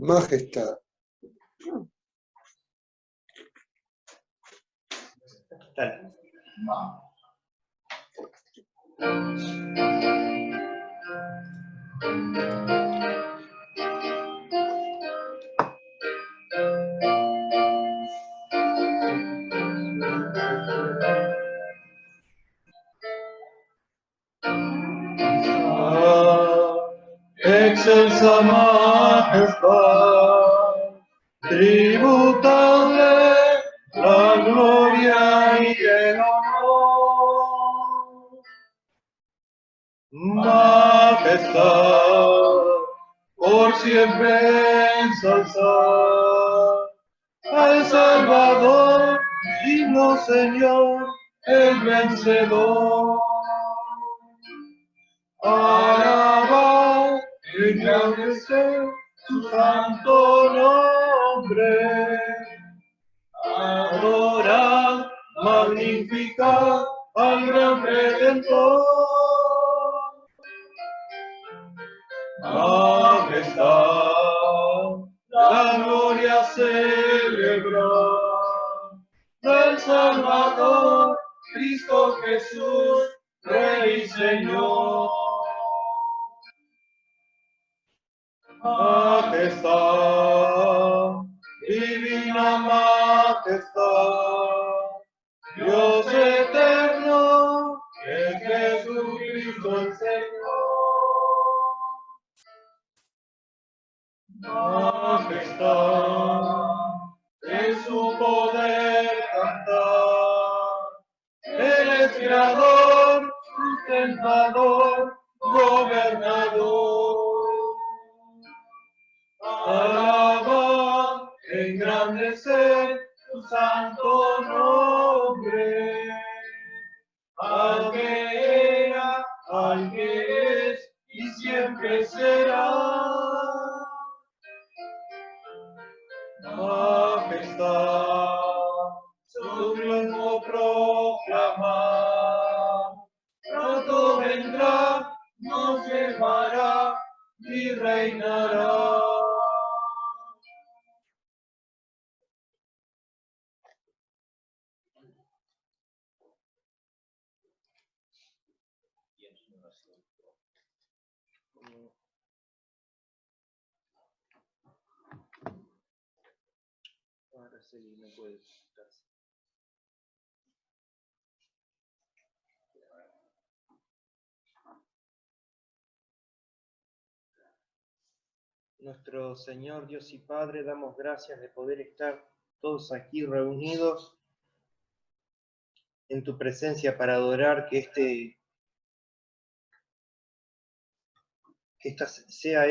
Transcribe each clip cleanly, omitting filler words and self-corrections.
majestad. Dale. Excelsa majestad, tributadle la gloria y el honor. Majestad, por siempre ensalzar al Salvador, digno Señor, el vencedor. Alabar, engrandecer su santo nombre. Adorar, magnificar al gran Redentor. Majestad, la gloria celebrar del Salvador, Cristo Jesús, Rey y Señor. Majestad, divina majestad, Dios eterno, es Jesucristo el Señor. Majestad, en su poder cantar, Él es creador, sustentador, gobernador. Alabar, engrandecer su santo nombre, al que era, al que es y siempre será. Majestad, su triunfo proclamar, pronto vendrá, nos llevará y reinará. Araceli, no puede quitarse. Nuestro Señor Dios y Padre, damos gracias de poder estar todos aquí reunidos en tu presencia para adorar, que esta sea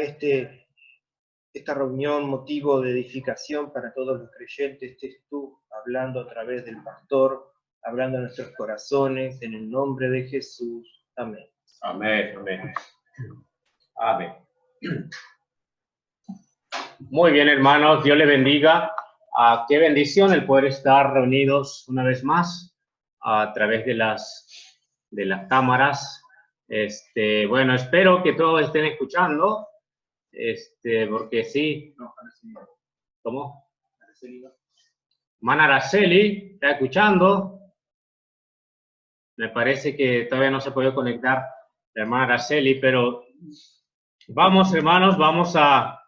esta reunión motivo de edificación para todos los creyentes. Estés tú hablando a través del pastor, hablando a nuestros corazones, en el nombre de Jesús. Amén. Amén, amén. Amén. Muy bien, hermanos, Dios les bendiga. Qué bendición el poder estar reunidos una vez más a través de las cámaras. Bueno, espero que todos estén escuchando, porque sí. ¿Cómo? Hermana Araceli, ¿está escuchando? Me parece que todavía no se puede conectar la hermana Araceli, pero vamos, hermanos, vamos a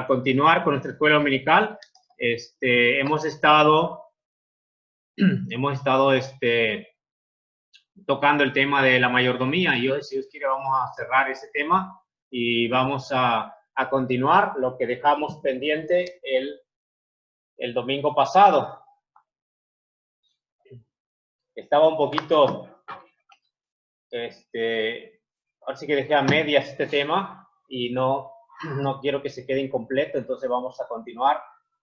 continuar con nuestra escuela dominical. Hemos estado tocando el tema de la mayordomía y hoy, si Dios quiere, vamos a cerrar ese tema y vamos a continuar lo que dejamos pendiente el domingo pasado. Estaba un poquito, ahora sí que dejé a medias este tema y no quiero que se quede incompleto, entonces vamos a continuar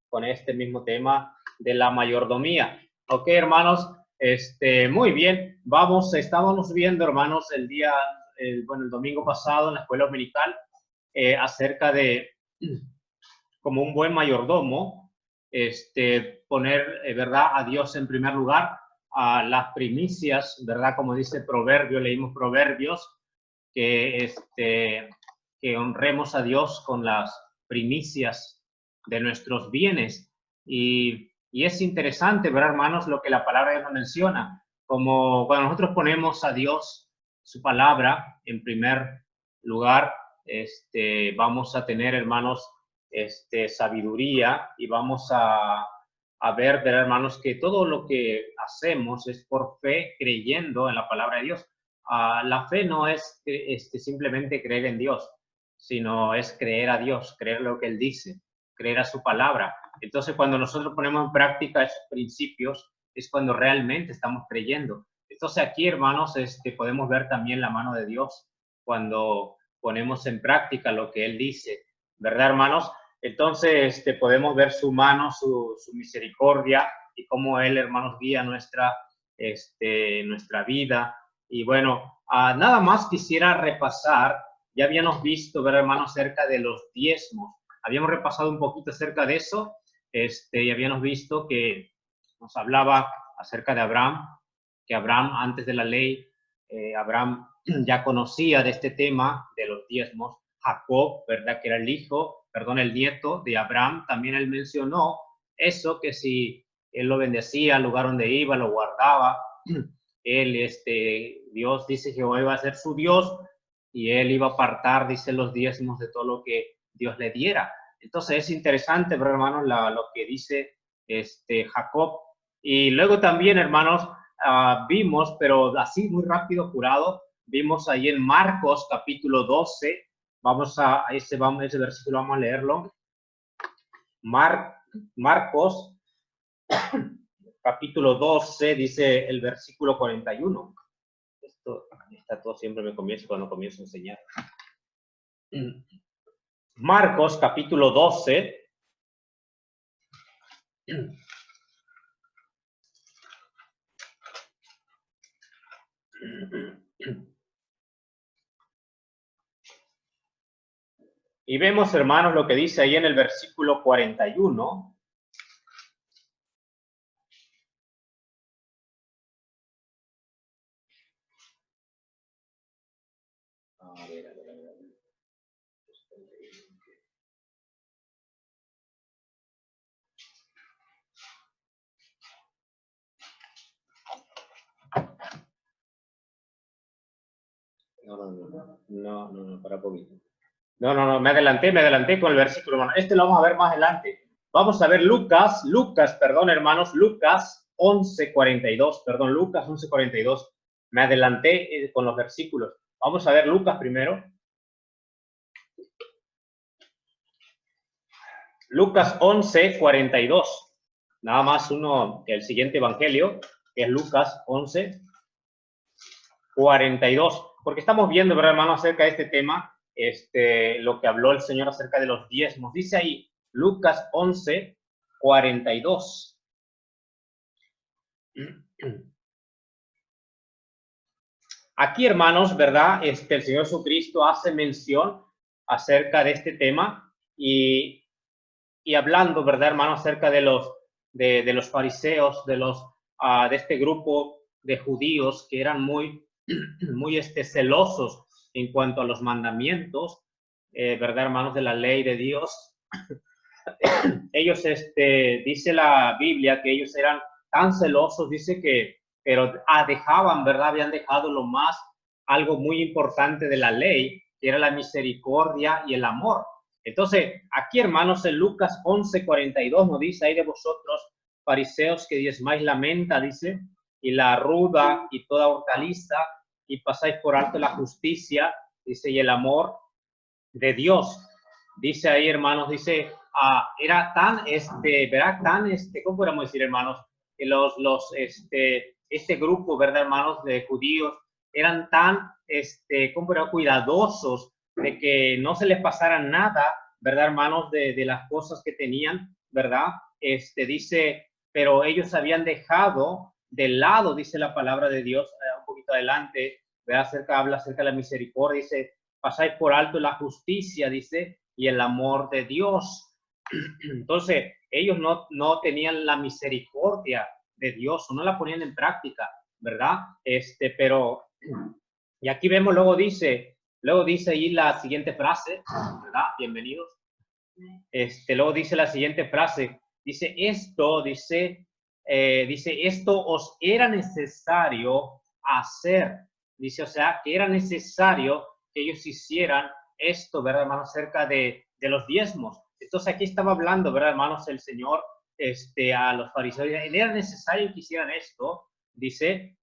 con este mismo tema de la mayordomía. Ok, hermanos, muy bien, estábamos viendo, hermanos, el domingo pasado en la escuela dominical acerca de como un buen mayordomo, poner, ¿verdad?, a Dios en primer lugar, a las primicias, ¿verdad?, como dice Proverbios, leímos Proverbios, que honremos a Dios con las primicias nuestros bienes. Y es interesante, ¿verdad, hermanos? Lo que la palabra de Dios nos menciona. Como cuando nosotros ponemos a Dios, su palabra, en primer lugar, vamos a tener, hermanos, sabiduría, y vamos a ver, ¿verdad, hermanos? Que todo lo que hacemos es por fe, creyendo en la palabra de Dios. La fe no es simplemente creer en Dios, sino es creer a Dios, creer lo que Él dice, creer a su palabra. Entonces, cuando nosotros ponemos en práctica esos principios, es cuando realmente estamos creyendo. Entonces, aquí, hermanos, podemos ver también la mano de Dios cuando ponemos en práctica lo que Él dice, ¿verdad, hermanos? Entonces, podemos ver su mano, su misericordia, y cómo Él, hermanos, guía nuestra vida. Y bueno, nada más quisiera repasar. Ya habíamos visto, ¿verdad, hermanos, acerca de los diezmos? Habíamos repasado un poquito acerca de eso, y habíamos visto que nos hablaba acerca de Abraham, que Abraham, antes de la ley, Abraham ya conocía de este tema de los diezmos. Jacob, ¿verdad? Que era el nieto de Abraham, también él mencionó eso, que si él lo bendecía, al lugar donde iba, lo guardaba, él, Dios dice que Jehová iba a ser su Dios, y él iba a apartar, dice, los diezmos de todo lo que Dios le diera. Entonces es interesante, pero, hermanos, lo que dice Jacob. Y luego también, hermanos, vimos, pero así muy rápido, jurado, vimos ahí en Marcos capítulo 12, ese versículo vamos a leerlo. Marcos capítulo 12, dice el versículo 41. Esto está todo, siempre me comienzo cuando comienzo a enseñar. Marcos capítulo 12. Y vemos, hermanos, lo que dice ahí en el versículo 41. A ver. No, para poquito. No, me adelanté con el versículo, hermano. Lo vamos a ver más adelante. Vamos a ver Lucas, hermanos, Lucas 11:42, Lucas 11:42. Me adelanté con los versículos. Vamos a ver Lucas primero. Lucas 11:42. Nada más el siguiente evangelio, que es Lucas 11:42. Porque estamos viendo, ¿verdad, hermano, acerca de este tema, lo que habló el Señor acerca de los diezmos. Dice ahí, Lucas 11:42. Aquí, hermanos, ¿verdad? El Señor Jesucristo hace mención acerca de este tema, y hablando, ¿verdad, hermano, acerca de los fariseos, de este grupo de judíos que eran muy celosos en cuanto a los mandamientos, ¿verdad, hermanos, de la ley de Dios? Ellos, dice la Biblia que ellos eran tan celosos, dice pero dejaban, ¿verdad? Habían dejado algo muy importante de la ley, que era la misericordia y el amor. Entonces, aquí, hermanos, en Lucas 11:42 nos dice: "Ay de vosotros, fariseos, que diezmáis la menta", dice, "y la ruda y toda hortaliza, y pasáis por alto la justicia", dice, "y el amor de Dios". Dice ahí, hermanos, dice, era tan, ¿verdad? Tan, ¿cómo podemos decir, hermanos? Que este grupo, ¿verdad, hermanos, de judíos, eran tan, ¿cómo era? Cuidadosos de que no se les pasara nada, ¿verdad, hermanos? De las cosas que tenían, ¿verdad? Dice, pero ellos habían dejado de lado, dice la palabra de Dios, un poquito adelante, ¿verdad? Habla acerca de la misericordia, dice, pasáis por alto la justicia, dice, y el amor de Dios. Entonces, ellos no tenían la misericordia de Dios, o no la ponían en práctica, ¿verdad? Pero, y aquí vemos, luego dice ahí la siguiente frase, ¿verdad? Bienvenidos. luego dice la siguiente frase, dice, esto os era necesario hacer. Dice, o sea, que era necesario que ellos hicieran esto, ¿verdad, hermanos? Acerca de los diezmos. Entonces aquí estaba hablando, ¿verdad, hermanos? El Señor a los fariseos, era necesario que hicieran esto, dice,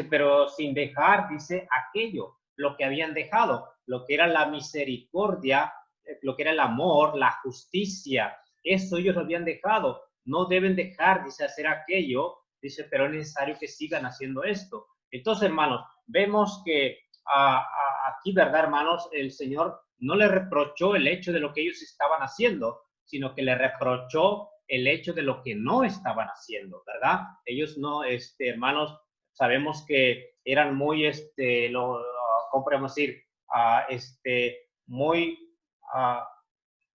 pero sin dejar, dice, aquello, lo que habían dejado, lo que era la misericordia, lo que era el amor, la justicia, eso ellos lo habían dejado. No deben dejar, dice, hacer aquello, dice, pero es necesario que sigan haciendo esto. Entonces, hermanos, vemos que aquí, ¿verdad, hermanos? El Señor no le reprochó el hecho de lo que ellos estaban haciendo, sino que le reprochó el hecho de lo que no estaban haciendo, ¿verdad? Ellos no, hermanos, sabemos que eran muy, ¿cómo podemos decir? Muy,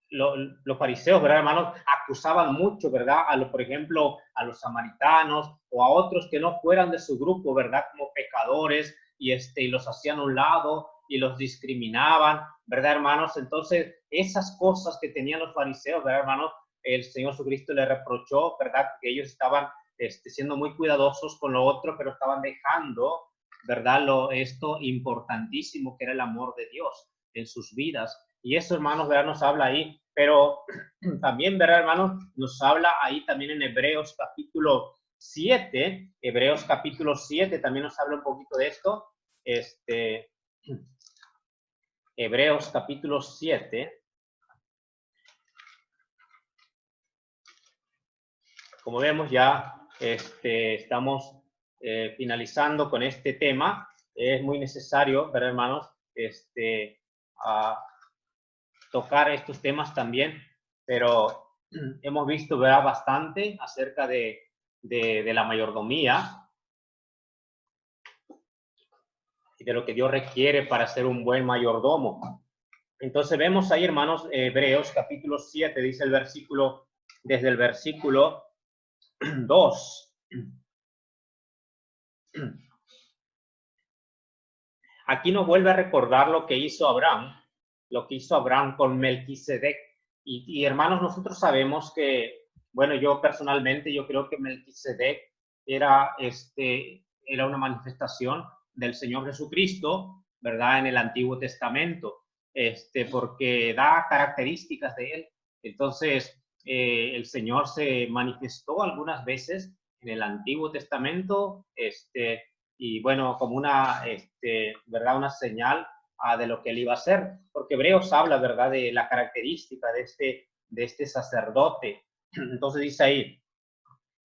los fariseos, ¿verdad, hermanos? Acusaban mucho, ¿verdad? Por ejemplo, a los samaritanos o a otros que no fueran de su grupo, ¿verdad? Como pecadores y los hacían a un lado y los discriminaban, ¿verdad, hermanos? Entonces, esas cosas que tenían los fariseos, ¿verdad, hermanos? El Señor Jesucristo le reprochó, ¿verdad? Que ellos estaban siendo muy cuidadosos con lo otro, pero estaban dejando, ¿verdad? Esto importantísimo que era el amor de Dios en sus vidas. Y eso, hermanos, ¿verdad? Nos habla ahí, pero también, ¿verdad, hermanos? Nos habla ahí también en Hebreos capítulo 7, Hebreos capítulo 7 también nos habla un poquito de esto. Hebreos capítulo 7. Como vemos ya, estamos finalizando con este tema. Es muy necesario, ¿verdad, hermanos? Tocar estos temas también, pero hemos visto, ¿verdad? Bastante acerca de la mayordomía y de lo que Dios requiere para ser un buen mayordomo. Entonces vemos ahí, hermanos, Hebreos capítulo 7, dice el versículo, desde el versículo 2. Aquí nos vuelve a recordar lo que hizo Abraham con Melquisedec. Y hermanos, nosotros sabemos que, bueno, yo personalmente, yo creo que Melquisedec era una manifestación del Señor Jesucristo, ¿verdad? En el Antiguo Testamento, porque da características de él. Entonces, el Señor se manifestó algunas veces en el Antiguo Testamento, y bueno, como una, ¿verdad? Una señal de lo que él iba a hacer, porque Hebreos habla, ¿verdad? De la característica de este sacerdote. Entonces dice ahí,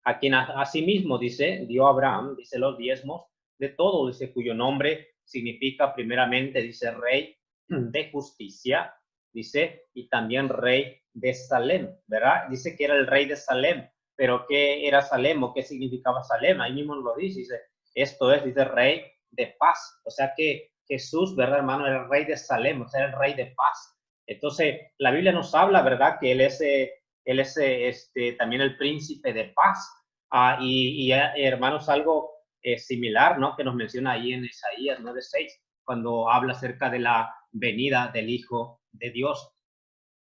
a quien asimismo, dice, dio Abraham, dice, los diezmos de todo, dice, cuyo nombre significa primeramente, dice, rey de justicia, dice, y también rey de Salem, ¿verdad? Dice que era el rey de Salem, pero ¿qué era Salem o qué significaba Salem? Ahí mismo lo dice, esto es, dice, rey de paz, o sea que Jesús, ¿verdad, hermano? Era el rey de Salem, o sea, era el rey de paz. Entonces, la Biblia nos habla, ¿verdad? Que él es también el príncipe de paz. Hermanos, algo similar, ¿no? Que nos menciona ahí en Isaías 9:6, cuando habla acerca de la venida del Hijo de Dios.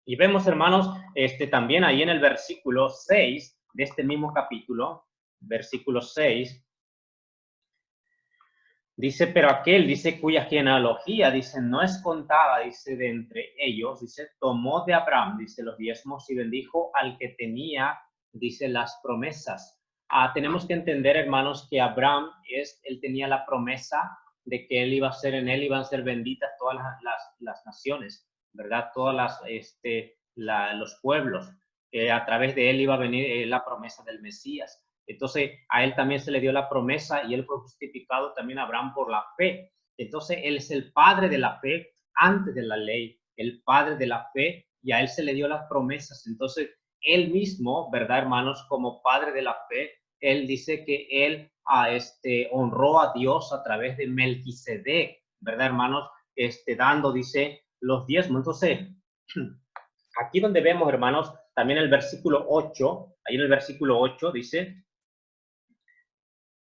Y vemos, hermanos, también ahí en el versículo 6 de este mismo capítulo, versículo 6, dice, pero aquel, dice, cuya genealogía, dice, no es contada, dice, de entre ellos, dice, tomó de Abraham, dice, los diezmos y bendijo al que tenía, dice, las promesas. Tenemos que entender, hermanos, que Abraham, él tenía la promesa de que él iba a ser, en él iban a ser benditas todas las naciones, ¿verdad? Todas los pueblos. A través de él iba a venir la promesa del Mesías. Entonces, a él también se le dio la promesa y él fue justificado también a Abraham por la fe. Entonces, él es el padre de la fe antes de la ley, el padre de la fe, y a él se le dio las promesas. Entonces, él mismo, ¿verdad, hermanos? Como padre de la fe, él dice que él honró a Dios a través de Melquisedec, ¿verdad, hermanos? Dando, dice, los diezmos. Entonces, aquí donde vemos, hermanos, también el versículo 8, ahí en el versículo 8 dice,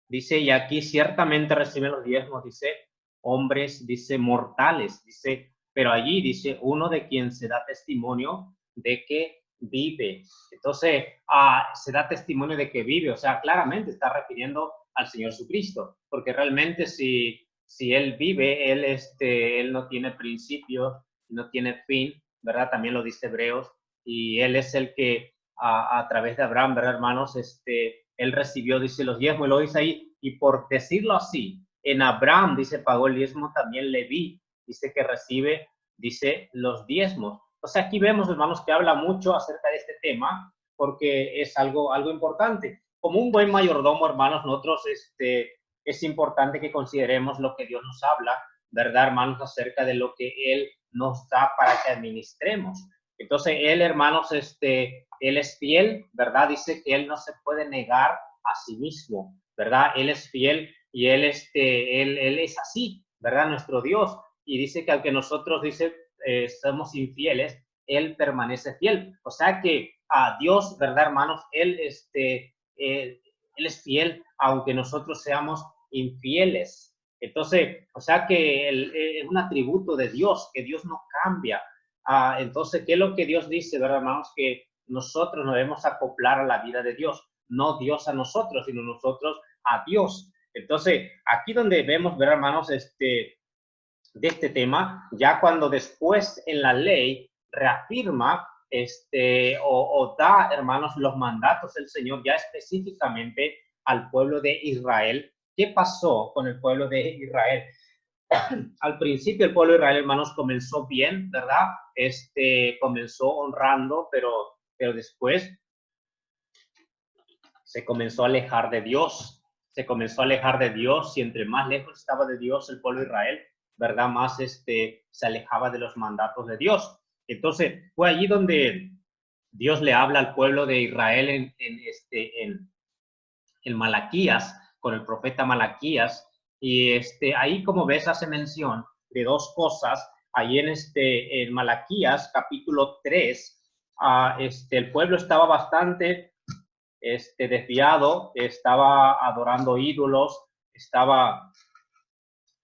y aquí ciertamente reciben los diezmos, dice, hombres, dice, mortales, dice, pero allí dice, uno de quien se da testimonio de que vive. Entonces, se da testimonio de que vive, o sea, claramente está refiriendo al Señor Jesucristo, porque realmente si Él vive, Él no tiene principio, no tiene fin, ¿verdad? También lo dice Hebreos, y Él es el que a través de Abraham, ¿verdad, hermanos? Él recibió, dice, los diezmos, y lo dice ahí, y por decirlo así, en Abraham, dice, pagó el diezmo, también Leví, dice que recibe, dice, los diezmos. O sea, aquí vemos, hermanos, que habla mucho acerca de este tema, porque es algo importante. Como un buen mayordomo, hermanos, nosotros, es importante que consideremos lo que Dios nos habla, ¿verdad, hermanos? Acerca de lo que Él nos da para que administremos. Entonces, Él, hermanos, Él es fiel, ¿verdad? Dice que Él no se puede negar a sí mismo, ¿verdad? Él es fiel y Él es así, ¿verdad? Nuestro Dios. Y dice que aunque nosotros, dice, somos infieles, Él permanece fiel. O sea que a Dios, ¿verdad, hermanos? Él es fiel, aunque nosotros seamos infieles. Entonces, o sea que es un atributo de Dios, que Dios no cambia. Entonces, ¿qué es lo que Dios dice, verdad, hermanos? Que nosotros nos debemos acoplar a la vida de Dios, no Dios a nosotros, sino nosotros a Dios. Entonces, aquí donde vemos, verdad, hermanos, de este tema, ya cuando después en la ley reafirma o da, hermanos, los mandatos del Señor ya específicamente al pueblo de Israel. ¿Qué pasó con el pueblo de Israel? Al principio el pueblo de Israel, hermanos, comenzó bien, ¿verdad? Comenzó honrando, pero después se comenzó a alejar de Dios. Se comenzó a alejar de Dios y entre más lejos estaba de Dios el pueblo de Israel, ¿verdad? Más se alejaba de los mandatos de Dios. Entonces, fue allí donde Dios le habla al pueblo de Israel en Malaquías, con el profeta Malaquías, y ahí, como ves, hace mención de dos cosas. Ahí en Malaquías, capítulo 3, el pueblo estaba bastante desviado, estaba adorando ídolos, estaba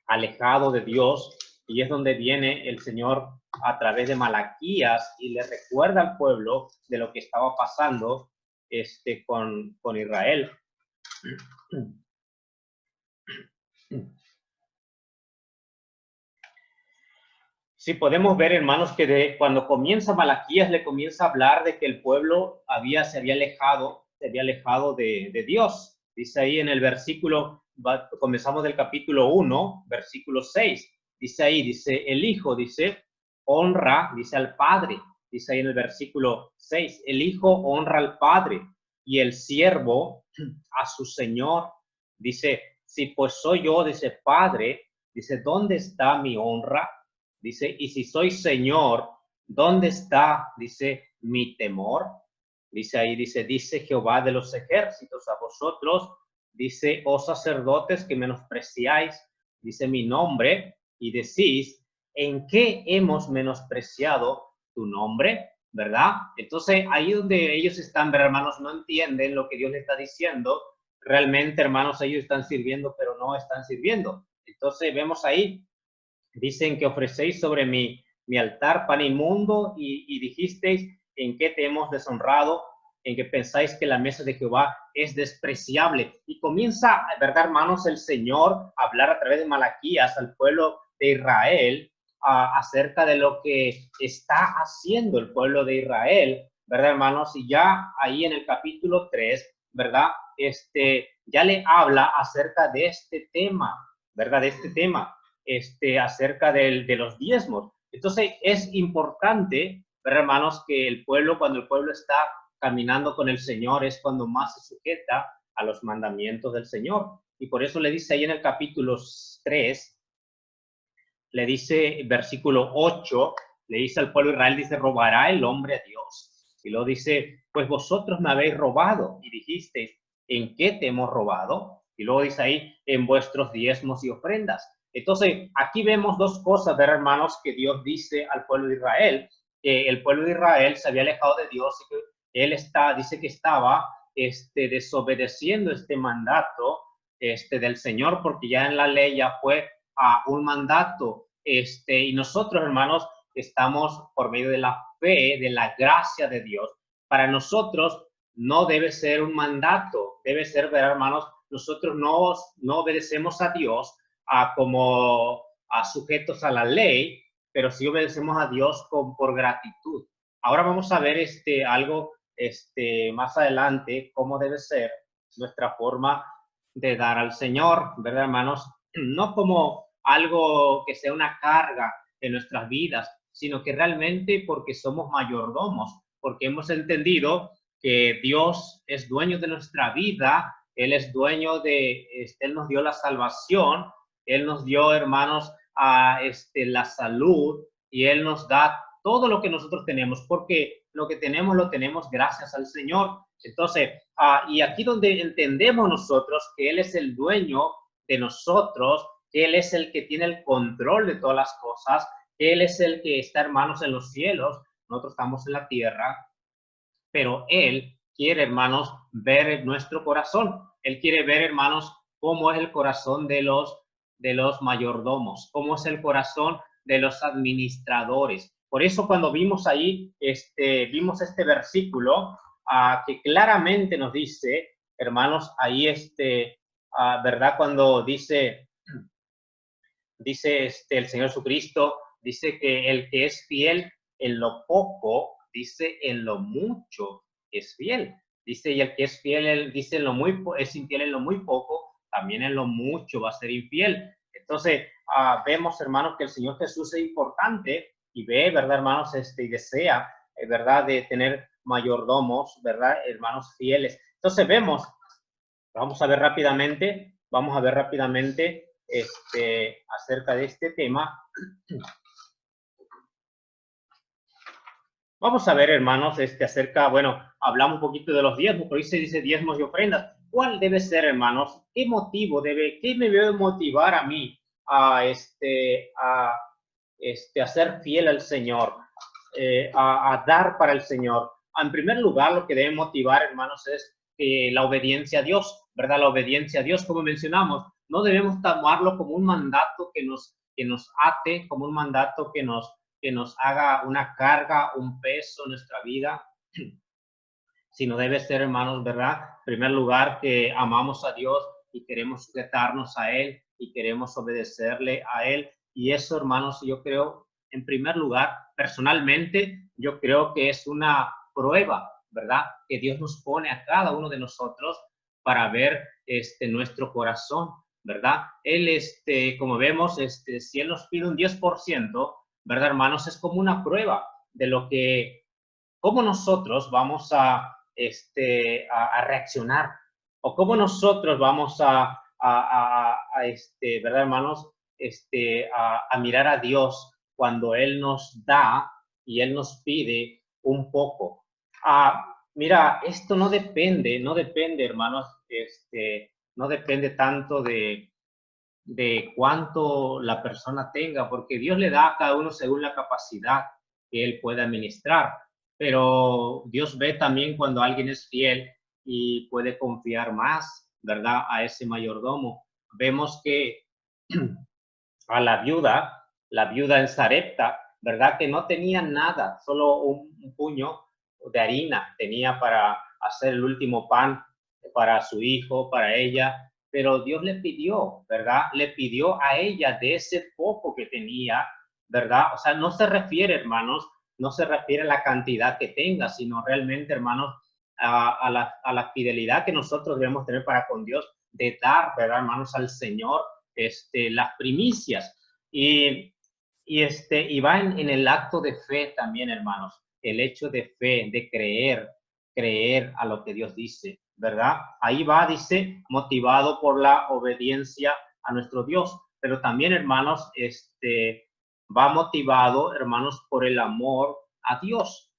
alejado de Dios, y es donde viene el Señor a través de Malaquías y le recuerda al pueblo de lo que estaba pasando con Israel. Sí, podemos ver, hermanos, que cuando comienza Malaquías le comienza a hablar de que el pueblo se había alejado de Dios. Dice ahí en el versículo, comenzamos del capítulo 1, versículo 6. Dice ahí, dice, el hijo, dice, honra, dice, al padre. Dice ahí en el versículo 6, el hijo honra al padre y el siervo a su señor. Dice, si pues soy yo, dice, padre, dice, ¿dónde está mi honra? Dice, y si soy señor, ¿dónde está, dice, mi temor? Dice ahí, dice Jehová de los ejércitos, a vosotros, dice, oh sacerdotes que menospreciáis, dice mi nombre, y decís, ¿en qué hemos menospreciado tu nombre? ¿Verdad? Entonces, ahí donde ellos están, hermanos, no entienden lo que Dios les está diciendo. Realmente, hermanos, ellos están sirviendo, pero no están sirviendo. Entonces, vemos ahí, dicen que ofrecéis sobre mi altar pan inmundo y dijisteis, ¿en qué te hemos deshonrado? En que pensáis que la mesa de Jehová es despreciable. Y comienza, ¿verdad, hermanos? El Señor a hablar a través de Malaquías al pueblo de Israel acerca de lo que está haciendo el pueblo de Israel, ¿verdad, hermanos? Y ya ahí en el capítulo 3, ¿verdad? Ya le habla acerca de este tema, ¿verdad? De este tema, acerca de los diezmos. Entonces es importante, ¿verdad, hermanos? Que el pueblo, cuando el pueblo está caminando con el Señor, es cuando más se sujeta a los mandamientos del Señor. Y por eso le dice ahí en el capítulo 3, le dice, versículo 8, le dice al pueblo de Israel, dice, robará el hombre a Dios. Y luego dice, pues vosotros me habéis robado. Y dijisteis, ¿en qué te hemos robado? Y luego dice ahí, en vuestros diezmos y ofrendas. Entonces, aquí vemos dos cosas, ¿verdad, hermanos? Que Dios dice al pueblo de Israel, que el pueblo de Israel se había alejado de Dios y que él dice que estaba desobedeciendo este mandato del Señor, porque ya en la ley ya fue un mandato, y nosotros, hermanos, estamos por medio de la fe, de la gracia de Dios. Para nosotros no debe ser un mandato, debe ser, ¿verdad, hermanos? Nosotros no obedecemos a Dios como a sujetos a la ley, pero sí obedecemos a Dios por gratitud. Ahora vamos a ver algo más adelante, cómo debe ser nuestra forma de dar al Señor, ¿verdad, hermanos? No como algo que sea una carga en nuestras vidas, sino que realmente porque somos mayordomos, porque hemos entendido que Dios es dueño de nuestra vida, Él es dueño Él nos dio la salvación, Él nos dio, hermanos, la salud, y Él nos da todo lo que nosotros tenemos, porque lo que tenemos lo tenemos gracias al Señor. Entonces, y aquí donde entendemos nosotros que Él es el dueño de nosotros, que Él es el que tiene el control de todas las cosas, que Él es el que está, hermanos, en los cielos, nosotros estamos en la tierra, pero Él quiere, hermanos, ver nuestro corazón. Él quiere ver, hermanos, cómo es el corazón de los mayordomos, cómo es el corazón de los administradores. Por eso cuando vimos ahí, vimos este versículo que claramente nos dice, hermanos, ahí ¿verdad? Cuando dice el Señor Jesucristo, dice que el que es fiel en lo poco, dice en lo mucho es fiel. Dice, y el que es fiel, dice es infiel en lo muy poco, también en lo mucho va a ser infiel. Entonces, vemos, hermanos, que el Señor Jesús es importante y ve, ¿verdad, hermanos? Y desea, ¿verdad?, de tener mayordomos, ¿verdad?, hermanos fieles. Entonces, vamos a ver rápidamente acerca de este tema. Vamos a ver, hermanos, hablamos un poquito de los diezmos, pero ahí se dice diezmos y ofrendas. ¿Cuál debe ser, hermanos? ¿Qué me debe motivar a mí a ser fiel al Señor, a dar para el Señor? En primer lugar, lo que debe motivar, hermanos, es la obediencia a Dios, ¿verdad? La obediencia a Dios, como mencionamos, no debemos tomarlo como un mandato que nos ate, como un mandato que nos haga una carga, un peso en nuestra vida, sino debe ser, hermanos, ¿verdad? En primer lugar, que amamos a Dios y queremos sujetarnos a Él y queremos obedecerle a Él. Y eso, hermanos, yo creo, en primer lugar, personalmente, yo creo que es una prueba, ¿verdad?, que Dios nos pone a cada uno de nosotros para ver nuestro corazón, ¿verdad? Él, como vemos, si Él nos pide un 10%, ¿verdad, hermanos? Es como una prueba de cómo nosotros vamos a reaccionar, o cómo nosotros vamos ¿verdad, hermanos? A mirar a Dios cuando Él nos da y Él nos pide un poco. Mira, esto no depende, hermanos, no depende tanto de cuánto la persona tenga, porque Dios le da a cada uno según la capacidad que Él puede administrar. Pero Dios ve también cuando alguien es fiel y puede confiar más, ¿verdad?, a ese mayordomo. Vemos que a la viuda en Sarepta, ¿verdad?, que no tenía nada, solo un puño de harina tenía para hacer el último pan para su hijo, para ella, pero Dios le pidió, ¿verdad?, le pidió a ella de ese poco que tenía, ¿verdad? O sea, no se refiere, hermanos, no se refiere a la cantidad que tenga, sino realmente, hermanos, a la fidelidad que nosotros debemos tener para con Dios, de dar, ¿verdad, hermanos, al Señor las primicias. Y va en el acto de fe también, hermanos, el hecho de fe, de creer a lo que Dios dice, ¿verdad? Ahí va, dice, motivado por la obediencia a nuestro Dios, pero también, hermanos, va motivado, hermanos, por el amor a Dios,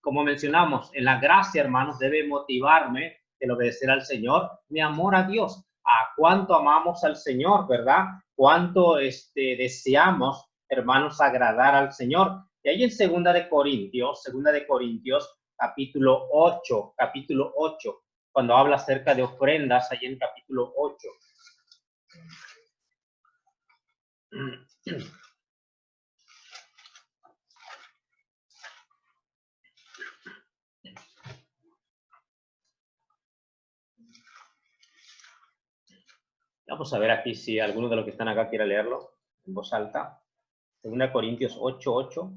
Como mencionamos, en la gracia, hermanos, debe motivarme el obedecer al Señor, mi amor a Dios, a cuánto amamos al Señor, ¿verdad? Cuánto deseamos, hermanos, agradar al Señor. Y ahí en Segunda de Corintios, capítulo 8, cuando habla acerca de ofrendas, ahí en capítulo 8. Vamos a ver aquí si alguno de los que están acá quiere leerlo en voz alta. 2 Corintios 8:8.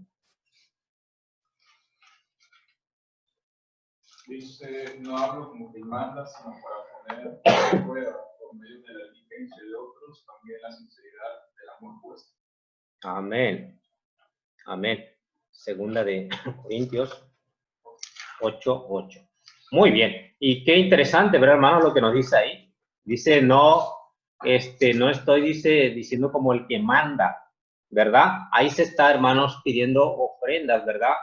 Dice, no hablo como quien manda, sino para poner a prueba por medio de la diligencia de otros, también la sinceridad del amor vuestro. Amén. Amén. 2 Corintios 8:8. Muy bien. Y qué interesante, ¿verdad, hermanos? Lo que nos dice ahí. Dice, no estoy diciendo como el que manda, ¿verdad? Ahí se está, hermanos, pidiendo ofrendas, ¿verdad?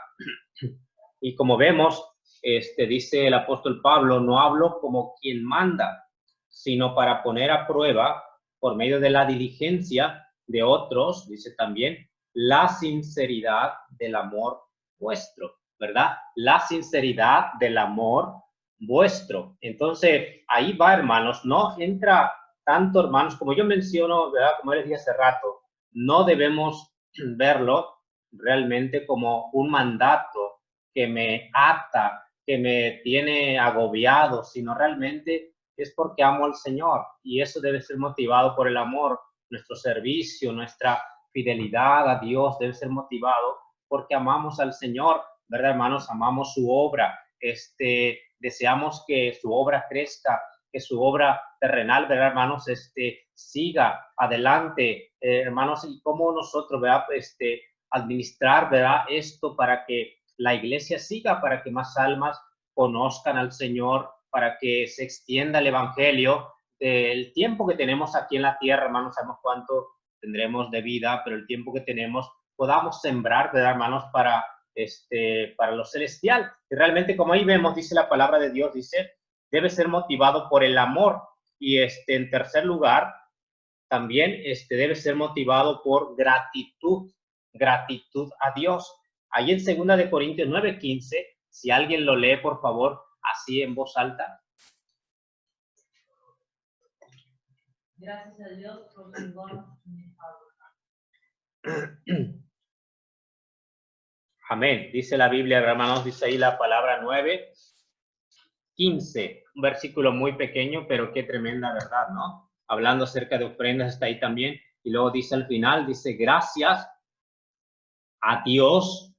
Y como vemos, dice el apóstol Pablo, no hablo como quien manda, sino para poner a prueba, por medio de la diligencia de otros, dice también, la sinceridad del amor vuestro, ¿verdad? La sinceridad del amor vuestro. Entonces, ahí va, hermanos, no entra tanto, hermanos, como yo menciono, ¿verdad? Como les dije hace rato, no debemos verlo realmente como un mandato que me ata, que me tiene agobiado, sino realmente es porque amo al Señor y eso debe ser motivado por el amor. Nuestro servicio, nuestra fidelidad a Dios debe ser motivado porque amamos al Señor, ¿verdad, hermanos? Amamos su obra, deseamos que su obra crezca, que su obra terrenal, ¿verdad, hermanos? Siga adelante, hermanos, y cómo nosotros, ¿verdad? Administrar, ¿verdad? Esto para que la iglesia siga, para que más almas conozcan al Señor, para que se extienda el evangelio. El tiempo que tenemos aquí en la tierra, hermanos, sabemos cuánto tendremos de vida, pero el tiempo que tenemos podamos sembrar, ¿verdad, hermanos? Para lo celestial. Y realmente, como ahí vemos, dice la palabra de Dios, dice, debe ser motivado por el amor. Y en tercer lugar, también debe ser motivado por gratitud a Dios. Ahí en 2 Corintios 9:15, si alguien lo lee, por favor, así en voz alta. Gracias a Dios por su don inefable. Amén. Dice la Biblia, hermanos, dice ahí la palabra 9:15, un versículo muy pequeño, pero qué tremenda verdad, ¿no? Hablando acerca de ofrendas, está ahí también. Y luego dice al final, dice, gracias a Dios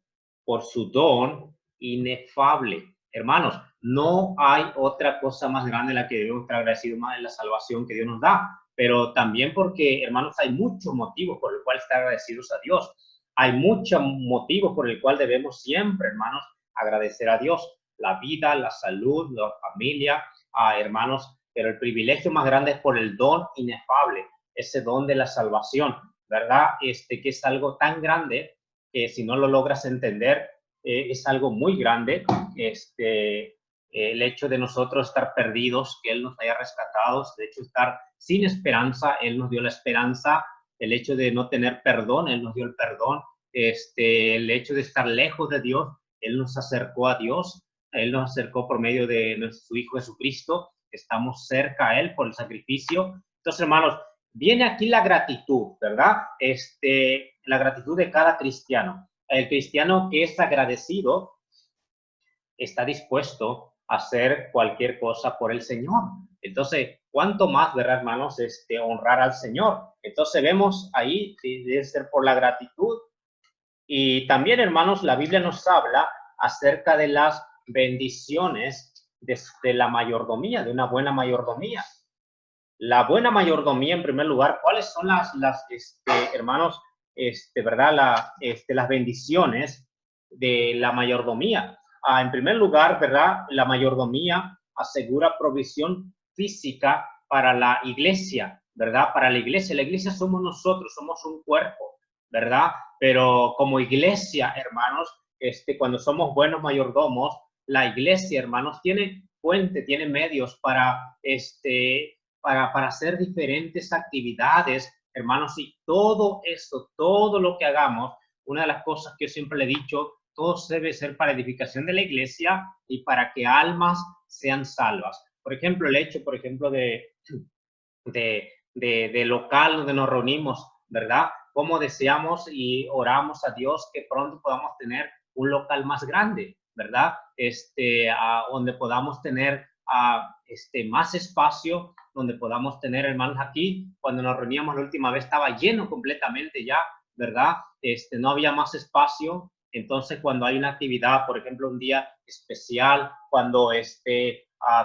por su don inefable. Hermanos, no hay otra cosa más grande en la que debemos estar agradecidos más de la salvación que Dios nos da, pero también porque, hermanos, hay muchos motivos por los cuales estar agradecidos a Dios. Hay muchos motivos por el cual debemos siempre, hermanos, agradecer a Dios. La vida, la salud, la familia, hermanos, pero el privilegio más grande es por el don inefable, ese don de la salvación, ¿verdad? Que es algo tan grande que si no lo logras entender, es algo muy grande. El hecho de nosotros estar perdidos, que Él nos haya rescatado, de hecho estar sin esperanza, Él nos dio la esperanza. El hecho de no tener perdón, Él nos dio el perdón. El hecho de estar lejos de Dios, Él nos acercó a Dios. Él nos acercó por medio de su Hijo Jesucristo. Estamos cerca a Él por el sacrificio. Entonces, hermanos, viene aquí la gratitud, ¿verdad? La gratitud de cada cristiano. El cristiano que es agradecido está dispuesto a hacer cualquier cosa por el Señor. Entonces, ¿cuánto más, verdad, hermanos, honrar al Señor? Entonces vemos ahí, debe ser por la gratitud. Y también, hermanos, la Biblia nos habla acerca de las bendiciones de la mayordomía, de una buena mayordomía. La buena mayordomía, en primer lugar, ¿cuáles son las hermanos, verdad, las bendiciones de la mayordomía? En primer lugar, ¿verdad? La mayordomía asegura provisión física para la iglesia, ¿verdad? Para la iglesia somos nosotros, somos un cuerpo, ¿verdad? Pero como iglesia, hermanos, cuando somos buenos mayordomos, la iglesia, hermanos, tiene fuente, tiene medios para para hacer diferentes actividades, hermanos, y todo esto, todo lo que hagamos, una de las cosas que yo siempre le he dicho, todo debe ser para edificación de la iglesia y para que almas sean salvas. Por ejemplo, el hecho, por ejemplo, de local donde nos reunimos, ¿verdad? Cómo deseamos y oramos a Dios que pronto podamos tener un local más grande, ¿verdad? Donde podamos tener más espacio donde podamos tener, hermanos, aquí. Cuando nos reuníamos la última vez estaba lleno completamente ya, ¿verdad? No había más espacio. Entonces, cuando hay una actividad, por ejemplo, un día especial, cuando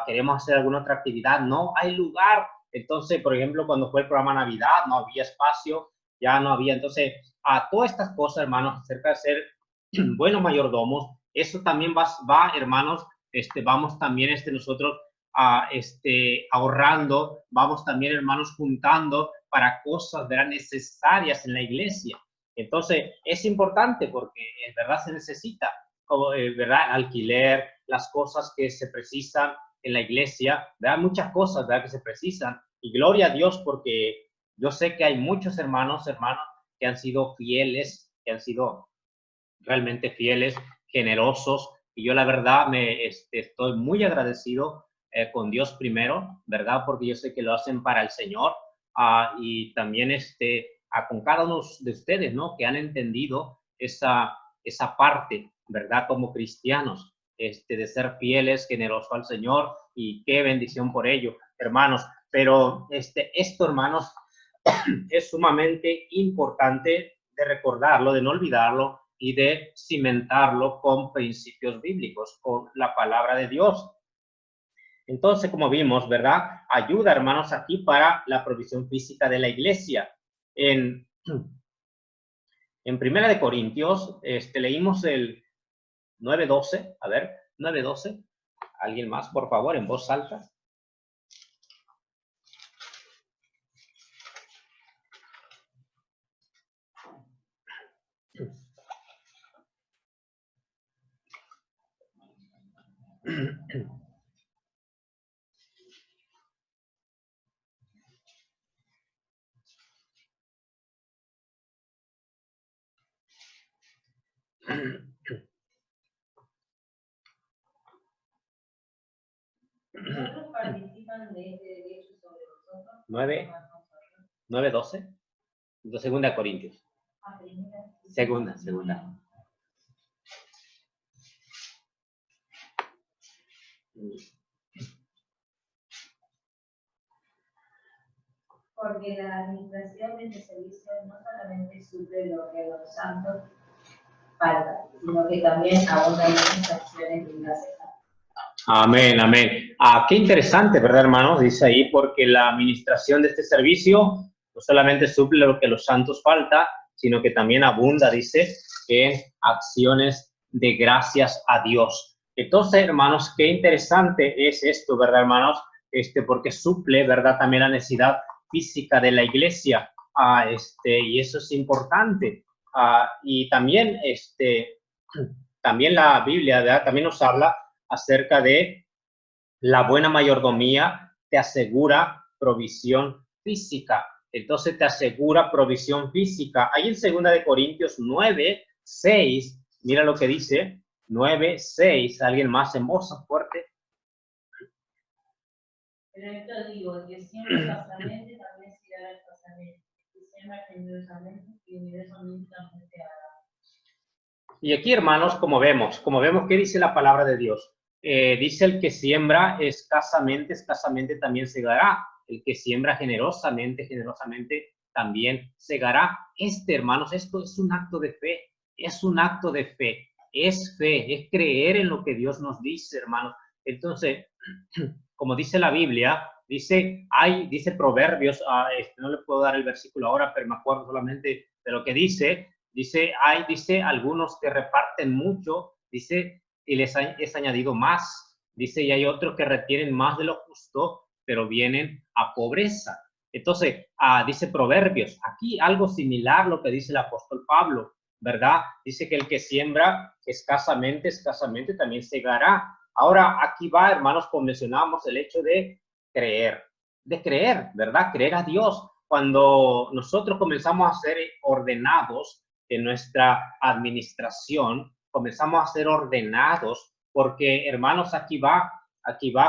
queremos hacer alguna otra actividad, no hay lugar. Entonces, por ejemplo, cuando fue el programa Navidad, no había espacio, ya no había. Entonces, a todas estas cosas, hermanos, acerca de ser buenos mayordomos, eso también va, hermanos, vamos también nosotros ahorrando, vamos también, hermanos, juntando para cosas, ¿verdad?, necesarias en la iglesia. Entonces, es importante porque en verdad se necesita, como, ¿verdad?, alquiler, las cosas que se precisan en la iglesia, ¿verdad? Muchas cosas, ¿verdad?, que se precisan. Y gloria a Dios porque yo sé que hay muchos hermanos que han sido fieles, que han sido realmente fieles, generosos. Y yo la verdad estoy muy agradecido con Dios primero, ¿verdad? Porque yo sé que lo hacen para el Señor. Y también con cada uno de ustedes, ¿no?, que han entendido esa parte, ¿verdad?, como cristianos, de ser fieles, generosos al Señor, y qué bendición por ello, hermanos. Pero esto, hermanos, es sumamente importante de recordarlo, de no olvidarlo y de cimentarlo con principios bíblicos, con la palabra de Dios. Entonces, como vimos, ¿verdad?, ayuda, hermanos, aquí para la provisión física de la iglesia. En Primera de Corintios, leímos el 9:12, a ver, 9:12. ¿Alguien más, por favor, en voz alta? ¿Otros participan de este derecho sobre vosotros? 9:12. De Segunda Corintios. Segunda. Porque la administración de este servicio no solamente suple lo que a los santos falta, sino que también abunda en muchas acciones de gracia. Amén, amén. Qué interesante, ¿verdad, hermanos? Dice ahí, porque la administración de este servicio no solamente suple lo que a los santos falta, sino que también abunda, dice, en acciones de gracias a Dios. Entonces, hermanos, qué interesante es esto, ¿verdad, hermanos? Porque suple, ¿verdad?, también la necesidad física de la iglesia. Y eso es importante. Y también, también la Biblia, ¿verdad?, también nos habla acerca de la buena mayordomía, te asegura provisión física. Entonces te asegura provisión física. Ahí en 2 de Corintios 9:6, mira lo que dice, 9:6, alguien más en voz fuerte. Pero esto digo, que siempre escasamente también se hará escasamente, que siempre generosamente y universalmente también se hará. Y aquí, hermanos, como vemos, ¿qué dice la palabra de Dios? Dice: el que siembra escasamente, escasamente también segará. El que siembra generosamente, generosamente también segará. Hermanos, esto es un acto de fe. Es un acto de fe. Es fe, es creer en lo que Dios nos dice, hermanos. Entonces, como dice la Biblia, dice Proverbios, no le puedo dar el versículo ahora, pero me acuerdo solamente de lo que dice. Dice algunos que reparten mucho, dice, y les es añadido más. Dice, y hay otros que retienen más de lo justo, pero vienen a pobreza. Entonces, dice Proverbios, aquí algo similar a lo que dice el apóstol Pablo, ¿verdad? Dice que el que siembra escasamente, escasamente también segará. Ahora, aquí va, hermanos, como mencionábamos, el hecho de creer, ¿verdad? Creer a Dios. Cuando nosotros comenzamos a ser ordenados en nuestra administración, comenzamos a ser ordenados, porque, hermanos, aquí va,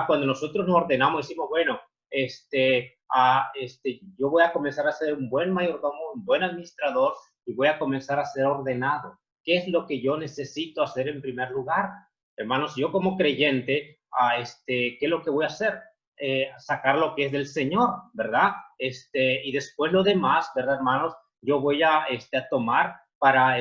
cuando nosotros nos ordenamos, decimos, bueno, yo voy a comenzar a ser un buen mayordomo, un buen administrador, y voy a comenzar a ser ordenado. ¿Qué es lo que yo necesito hacer en primer lugar? Hermanos, yo como creyente ¿qué es lo que voy a hacer? Sacar lo que es del Señor, ¿verdad? Y después lo demás, ¿verdad, hermanos? Yo voy a tomar para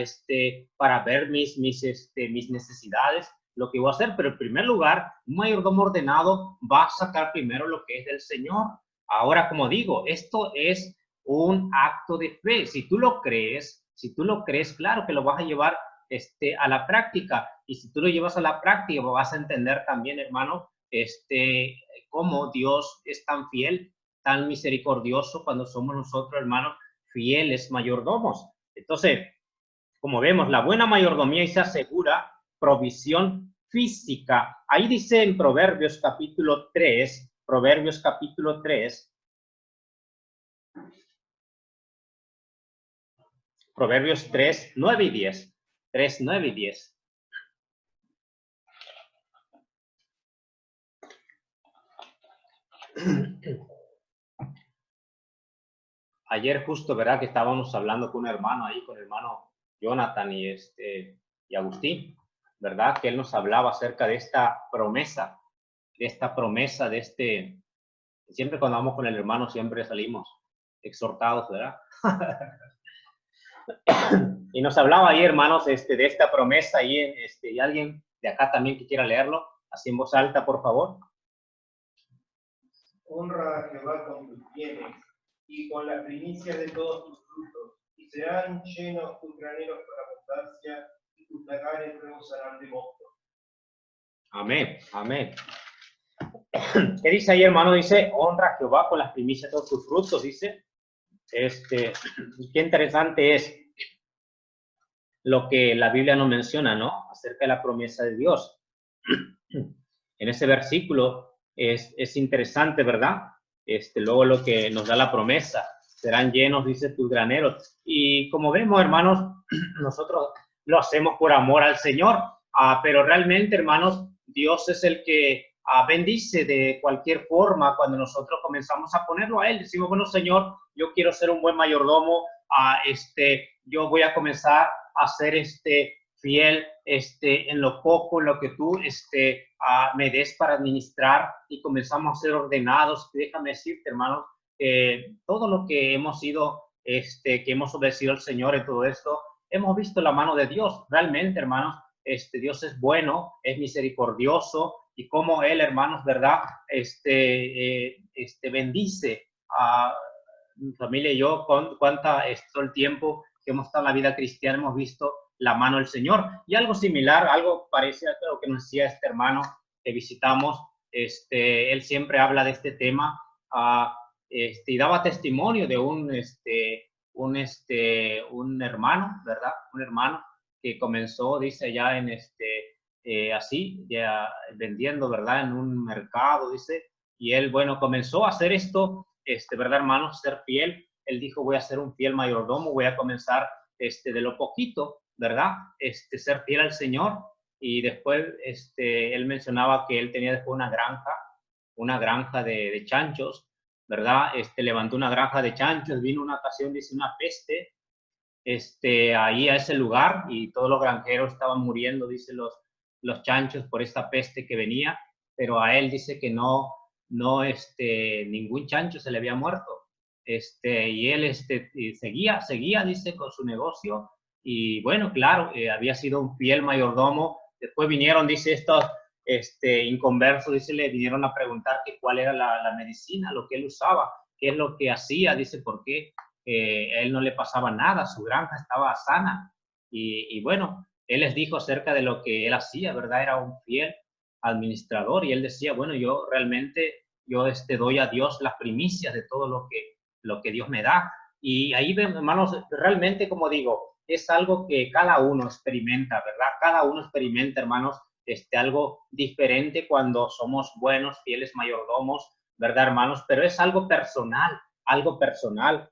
ver mis necesidades, lo que voy a hacer. Pero en primer lugar, un mayordomo ordenado va a sacar primero lo que es del Señor. Ahora, como digo, esto es un acto de fe. Si tú lo crees, claro que lo vas a llevar a la práctica. Y si tú lo llevas a la práctica, vas a entender también, hermano, cómo Dios es tan fiel, tan misericordioso cuando somos nosotros, hermanos, fieles mayordomos. Entonces, como vemos, la buena mayordomía y se asegura provisión física. Ahí dice en Proverbios capítulo 3, Proverbios capítulo 3, Proverbios 3, 9 y 10. 3, 9 y 10. Ayer justo, ¿verdad? Que estábamos hablando con un hermano ahí, con el hermano Jonathan y Agustín, ¿verdad? Que él nos hablaba acerca de esta promesa, siempre cuando vamos con el hermano siempre salimos exhortados, ¿verdad? Y nos hablaba ahí, hermanos, de esta promesa y alguien de acá también que quiera leerlo, así en voz alta, por favor. Honra a Jehová con tus bienes y con la primicia de todos tus frutos, y serán llenos tus graneros para abundancia, y tus lagares rebosarán de mosto. Amén, amén. ¿Qué dice ahí, hermano? Dice, honra a Jehová con las primicias de todos tus frutos, dice. Qué interesante es lo que la Biblia nos menciona, ¿no? Acerca de la promesa de Dios. En ese versículo es interesante, ¿verdad? Luego lo que nos da la promesa, serán llenos, dice, tus graneros. Y como vemos, hermanos, nosotros lo hacemos por amor al Señor, pero realmente, hermanos, Dios es el que bendice de cualquier forma cuando nosotros comenzamos a ponerlo a Él. Decimos, bueno, Señor, yo quiero ser un buen mayordomo, yo voy a comenzar a ser fiel en lo poco, en lo que tú me des para administrar, y comenzamos a ser ordenados. Déjame decirte, hermanos, todo lo que hemos sido, que hemos obedecido al Señor en todo esto, hemos visto la mano de Dios. Realmente, hermanos, Dios es bueno, es misericordioso, y como Él, hermanos, ¿verdad? Bendice a mi familia y yo, todo el tiempo que hemos estado en la vida cristiana, hemos visto la mano del Señor. Y algo similar, algo parecido a lo que nos decía este hermano que visitamos, él siempre habla de este tema, y daba testimonio de un hermano, ¿verdad? Un hermano que comenzó, dice, ya en así, ya vendiendo, ¿verdad? En un mercado, dice, y él, bueno, comenzó a hacer esto, ¿verdad, hermanos? Ser fiel. Él dijo, voy a ser un fiel mayordomo, voy a comenzar de lo poquito, ¿verdad? Ser fiel al Señor. Y después, él mencionaba que él tenía después una granja de chanchos, ¿verdad? Levantó una granja de chanchos, vino una ocasión, dice, una peste, ahí a ese lugar, y todos los granjeros estaban muriendo, dice, los chanchos por esta peste que venía, pero a él dice que no, ningún chancho se le había muerto. Y él seguía, dice, con su negocio, y bueno, claro, había sido un fiel mayordomo. Después vinieron, dice, estos inconversos, dice, le vinieron a preguntar que cuál era la medicina, lo que él usaba, qué es lo que hacía, dice, por qué él no le pasaba nada, su granja estaba sana. Y bueno, él les dijo acerca de lo que él hacía, ¿verdad? Era un fiel administrador, y él decía, bueno, yo realmente, yo doy a Dios las primicias de todo lo que Dios me da. Y ahí, hermanos, realmente, como digo, es algo que cada uno experimenta, ¿verdad? Cada uno experimenta, hermanos, algo diferente cuando somos buenos, fieles mayordomos, ¿verdad, hermanos? Pero es algo personal,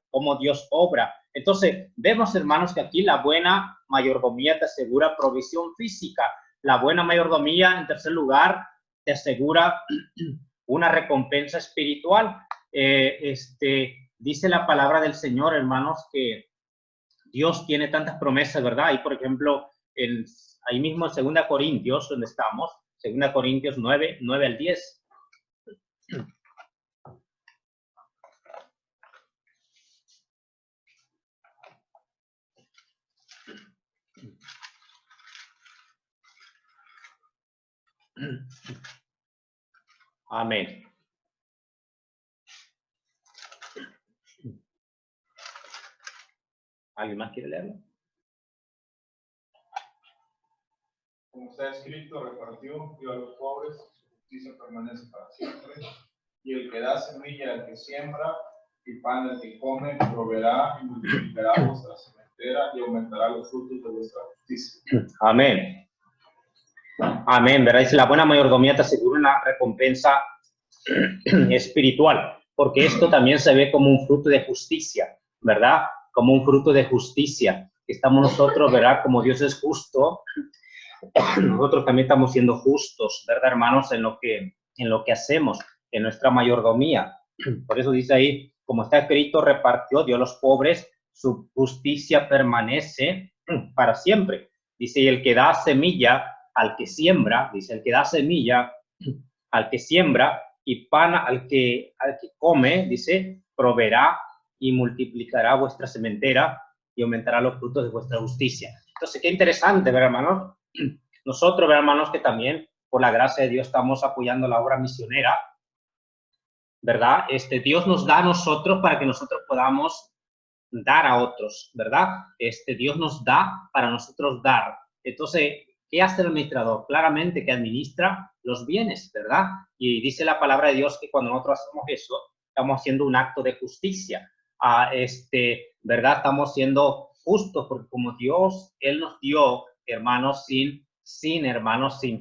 cómo Dios obra. Entonces, vemos, hermanos, que aquí la buena mayordomía te asegura provisión física. La buena mayordomía, en tercer lugar, te asegura una recompensa espiritual. Dice la palabra del Señor, hermanos, que Dios tiene tantas promesas, ¿verdad? Y, por ejemplo, ahí mismo en 2 Corintios, donde estamos, 2 Corintios 9, 9 al 10. Amén. ¿Alguien más quiere leerlo? Como está escrito, repartió, dio a los pobres, su justicia permanece para siempre. Y el que da semilla al que siembra y pan al que come, proveerá y multiplicará vuestra sementera y aumentará los frutos de vuestra justicia. Amén. Amén, ¿verdad? Dice, la buena mayordomía te asegura una recompensa espiritual, porque esto también se ve como un fruto de justicia, ¿verdad? Como un fruto de justicia. Estamos nosotros, ¿verdad? Como Dios es justo, nosotros también estamos siendo justos, ¿verdad, hermanos? En lo que hacemos, en nuestra mayordomía. Por eso dice ahí, como está escrito, repartió, dio a los pobres, su justicia permanece para siempre. Dice, y el que da semilla al que siembra, dice, el que da semilla al que siembra y pan al que come, dice, proveerá y multiplicará vuestra sementera y aumentará los frutos de vuestra justicia. Entonces, qué interesante, ¿verdad, hermanos? Nosotros, ¿verdad, hermanos? Que también, por la gracia de Dios, estamos apoyando la obra misionera, ¿verdad? Dios nos da a nosotros para que nosotros podamos dar a otros, ¿verdad? Dios nos da para nosotros dar. Entonces, ¿qué hace el administrador? Claramente que administra los bienes, ¿verdad? Y dice la palabra de Dios que cuando nosotros hacemos eso, estamos haciendo un acto de justicia. ¿Verdad? Estamos siendo justos porque como Dios, Él nos dio, hermanos, sin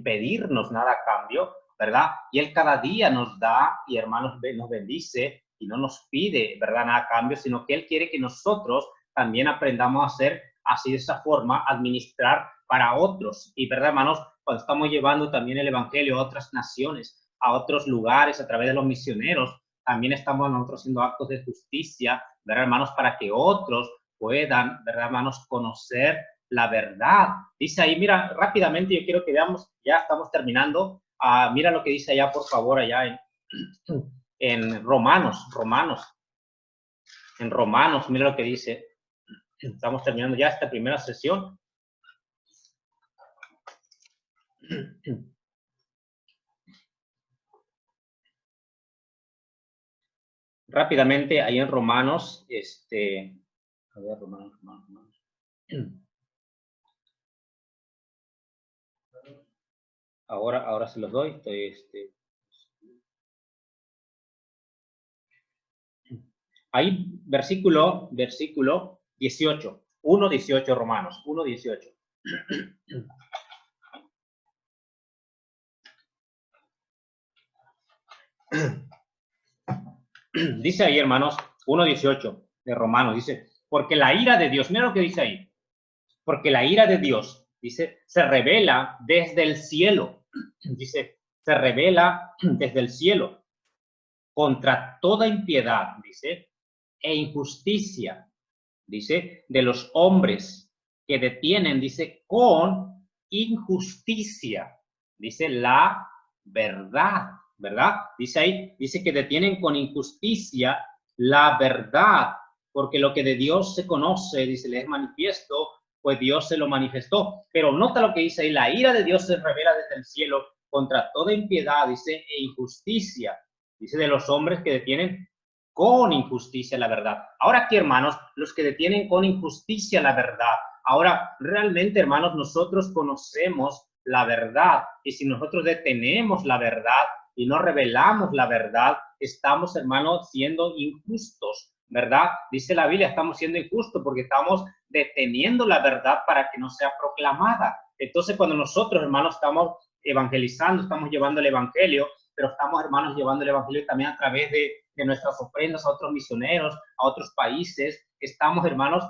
pedirnos nada a cambio, ¿verdad? Y Él cada día nos da y, hermanos, nos bendice y no nos pide, ¿verdad? Nada a cambio, sino que Él quiere que nosotros también aprendamos a hacer así de esa forma, administrar para otros. Y, ¿verdad, hermanos? Cuando estamos llevando también el evangelio a otras naciones, a otros lugares, a través de los misioneros, también estamos nosotros haciendo actos de justicia, ¿verdad, hermanos? Para que otros puedan, ¿verdad, hermanos? Conocer la verdad. Dice ahí, mira, rápidamente yo quiero que veamos, ya estamos terminando. Mira lo que dice allá, por favor, allá en Romanos. En Romanos, mira lo que dice. Estamos terminando ya esta primera sesión. Rápidamente, ahí en Romanos, a ver, Romanos. Ahora se los doy. Ahí, versículo 18. 1:18 Romanos, 1:18. Dice ahí, hermanos, 1:18 de Romanos, dice, porque la ira de Dios, mira lo que dice ahí, porque la ira de Dios, dice, se revela desde el cielo, dice, se revela desde el cielo contra toda impiedad, dice, e injusticia, dice, de los hombres que detienen, dice, con injusticia, dice, la verdad, ¿verdad? Dice ahí, dice que detienen con injusticia la verdad, porque lo que de Dios se conoce, dice, le es manifiesto, pues Dios se lo manifestó. Pero nota lo que dice ahí, la ira de Dios se revela desde el cielo contra toda impiedad, dice, e injusticia, dice, de los hombres que detienen con injusticia la verdad. Ahora aquí, hermanos, los que detienen con injusticia la verdad. Ahora, realmente, hermanos, nosotros conocemos la verdad, y si nosotros detenemos la verdad y no revelamos la verdad, estamos, hermanos, siendo injustos, ¿verdad? Dice la Biblia, estamos siendo injustos porque estamos deteniendo la verdad para que no sea proclamada. Entonces, cuando nosotros, hermanos, estamos evangelizando, estamos llevando el evangelio, pero estamos, hermanos, llevando el evangelio también a través de nuestras ofrendas a otros misioneros, a otros países. Estamos, hermanos,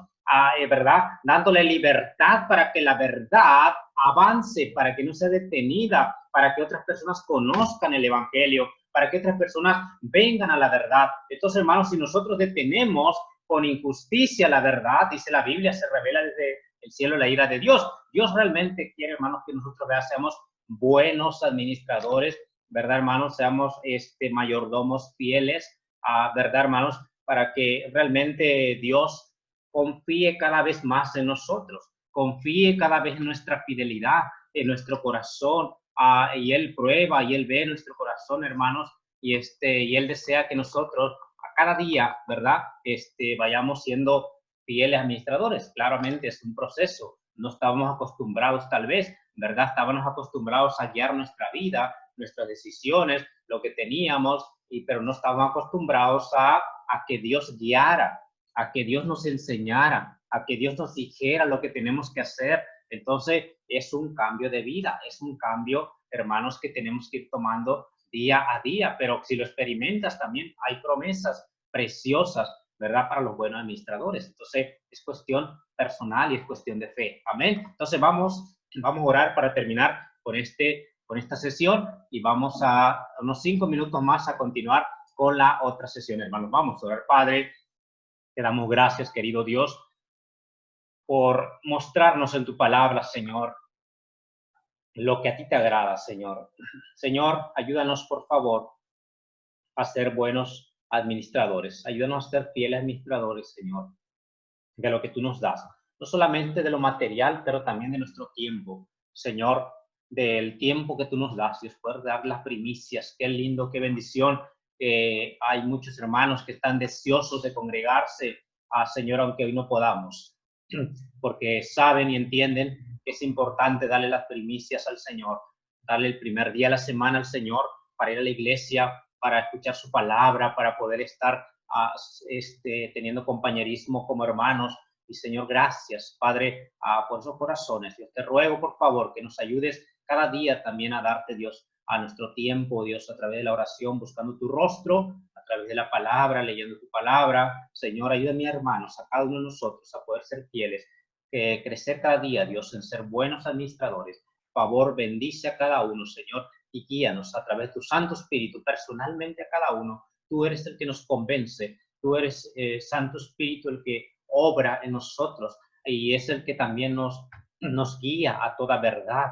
¿verdad? Dándole libertad para que la verdad avance, para que no sea detenida, para que otras personas conozcan el evangelio, para que otras personas vengan a la verdad. Entonces, hermanos, si nosotros detenemos con injusticia la verdad, dice la Biblia, se revela desde el cielo la ira de Dios. Dios realmente quiere, hermanos, que nosotros seamos buenos administradores, ¿verdad, hermanos? Seamos mayordomos fieles, ¿verdad, hermanos? Para que realmente Dios confíe cada vez más en nosotros, confíe cada vez en nuestra fidelidad, en nuestro corazón, y Él prueba y Él ve nuestro corazón, hermanos, y Él desea que nosotros a cada día, ¿verdad? Vayamos siendo fieles administradores. Claramente es un proceso, no estábamos acostumbrados tal vez, ¿verdad? Estábamos acostumbrados a guiar nuestra vida, nuestras decisiones, lo que teníamos, pero no estábamos acostumbrados a que Dios guiara, a que Dios nos enseñara, a que Dios nos dijera lo que tenemos que hacer. Entonces, es un cambio de vida, es un cambio, hermanos, que tenemos que ir tomando día a día, pero si lo experimentas también hay promesas preciosas, ¿verdad? Para los buenos administradores. Entonces, es cuestión personal y es cuestión de fe. Amén. Entonces, vamos a orar para terminar con esta sesión y vamos a unos 5 minutos más a continuar con la otra sesión, hermanos. Vamos a orar. Padre, te damos gracias, querido Dios, por mostrarnos en tu palabra, Señor, lo que a ti te agrada, Señor. Señor, ayúdanos, por favor, a ser buenos administradores. Ayúdanos a ser fieles administradores, Señor, de lo que tú nos das. No solamente de lo material, pero también de nuestro tiempo. Señor, del tiempo que tú nos das, y después dar las primicias. Qué lindo, qué bendición. Hay muchos hermanos que están deseosos de congregarse a Señor, aunque hoy no podamos, porque saben y entienden que es importante darle las primicias al Señor, darle el primer día a la semana al Señor para ir a la iglesia, para escuchar su palabra, para poder estar teniendo compañerismo como hermanos. Y Señor, gracias, Padre, por esos corazones. Dios, te ruego, por favor, que nos ayudes cada día también a darte, Dios, a nuestro tiempo, Dios, a través de la oración, buscando tu rostro, a través de la palabra, leyendo tu palabra. Señor, ayuda a mis hermanos, a cada uno de nosotros, a poder ser fieles, crecer cada día, Dios, en ser buenos administradores. Por favor, bendice a cada uno, Señor, y guíanos a través de tu Santo Espíritu, personalmente a cada uno. Tú eres el que nos convence, tú eres, Santo Espíritu, el que obra en nosotros, y es el que también nos guía a toda verdad.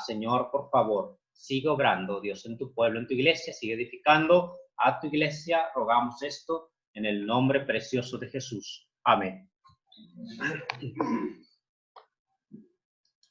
Señor, por favor, sigue obrando, Dios, en tu pueblo, en tu iglesia, sigue edificando a tu iglesia. Rogamos esto en el nombre precioso de Jesús. Amén.